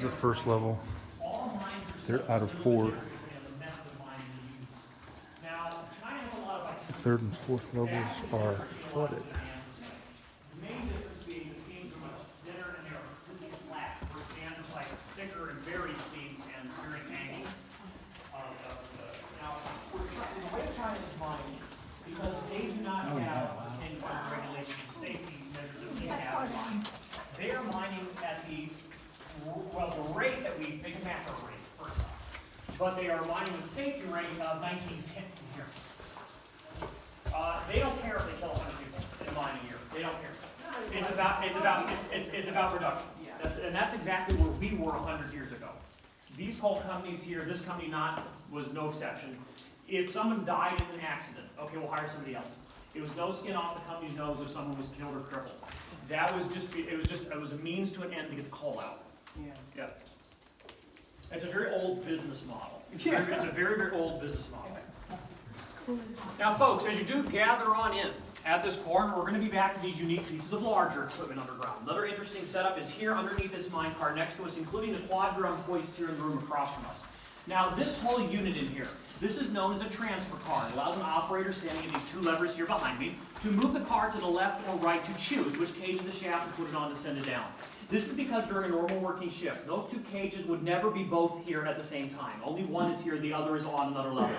the first level. They're out of 4. The third and fourth levels are flooded. The main difference being the seams are much thinner and they're completely flat. Where sand is like thicker and buried seams and very angled. Now, the way China is mining, because they do not have the same kind of regulations and safety measures that we have in mind, they are mining at the rate that they can match our rate, first off. But they are mining with safety rate of 1910 here. They don't care if they kill 100 people in a mining year. They don't care. It's about production. And that's exactly where we were 100 years ago. These coal companies here, this company was no exception. If someone died in an accident, okay, we'll hire somebody else. It was no skin off the company's nose if someone was killed or crippled. That was it was a means to an end to get the coal out. Yeah. It's a very old business model. It's a very, very old business model. Now, folks, as you do gather on in at this corner, we're going to be back to these unique pieces of larger equipment underground. Another interesting setup is here underneath this mine car next to us, including the quad drum hoist here in the room across from us. Now, this whole unit in here, this is known as a transfer car. It allows an operator standing at these 2 levers here behind me to move the car to the left or right to choose which cage of the shaft to put it on to send it down. This is because during a normal working shift, those 2 cages would never be both here at the same time. Only one is here, the other is on another level.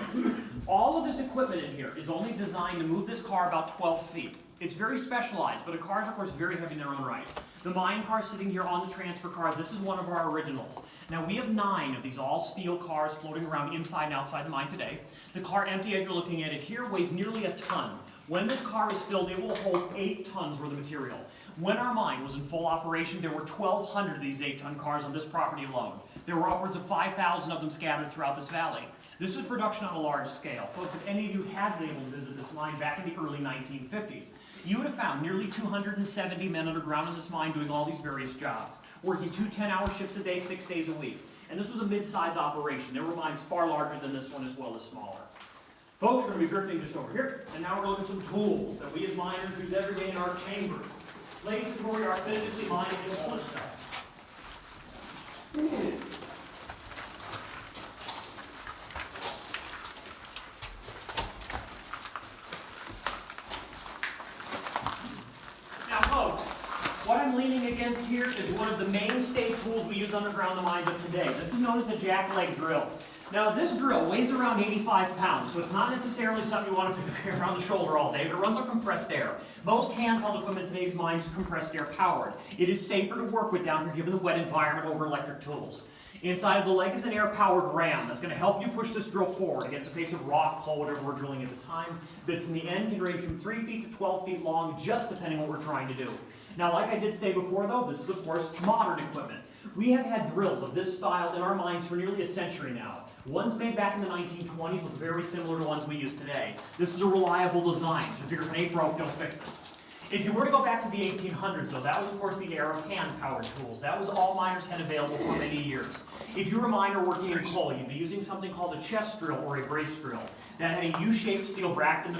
All of this equipment in here is only designed to move this car about 12 feet. It's very specialized, but a car is, of course, very heavy in their own right. The mine car sitting here on the transfer car, this is one of our originals. Now, we have 9 of these all-steel cars floating around inside and outside the mine today. The car, empty as you're looking at it here, weighs nearly a ton. When this car is filled, it will hold 8 tons worth of material. When our mine was in full operation, there were 1,200 of these 8-ton cars on this property alone. There were upwards of 5,000 of them scattered throughout this valley. This was production on a large scale. Folks, if any of you had been able to visit this mine back in the early 1950s, you would have found nearly 270 men underground in this mine doing all these various jobs, working 2 10-hour shifts a day, 6 days a week. And this was a mid-size operation. There were mines far larger than this one as well as smaller. Folks, we're going to be drifting just over here, and now we're looking at some tools that we as miners use every day in our chambers. Places where we are physically mining and all this stuff. Now, folks, what I'm leaning against here is one of the mainstay tools we use underground the mines of today. This is known as a jackleg drill. Now, this drill weighs around 85 pounds, so it's not necessarily something you want to carry around the shoulder all day, but it runs on compressed air. Most handheld equipment in today's mines is compressed air powered. It is safer to work with down here given the wet environment over electric tools. Inside of the leg is an air-powered ram that's going to help you push this drill forward against a face of rock, coal, whatever we're drilling at the time. Bits in the end can range from 3 feet to 12 feet long, just depending on what we're trying to do. Now, like I did say before, though, this is, of course, modern equipment. We have had drills of this style in our mines for nearly a century now. Ones made back in the 1920s look very similar to ones we use today. This is a reliable design, so if your grenade broke, don't fix it. If you were to go back to the 1800s, though, that was, of course, the era of hand-powered tools. That was all miners had available for many years. If you were a miner working in coal, you'd be using something called a chest drill or a brace drill. That had a U-shaped steel bracket in the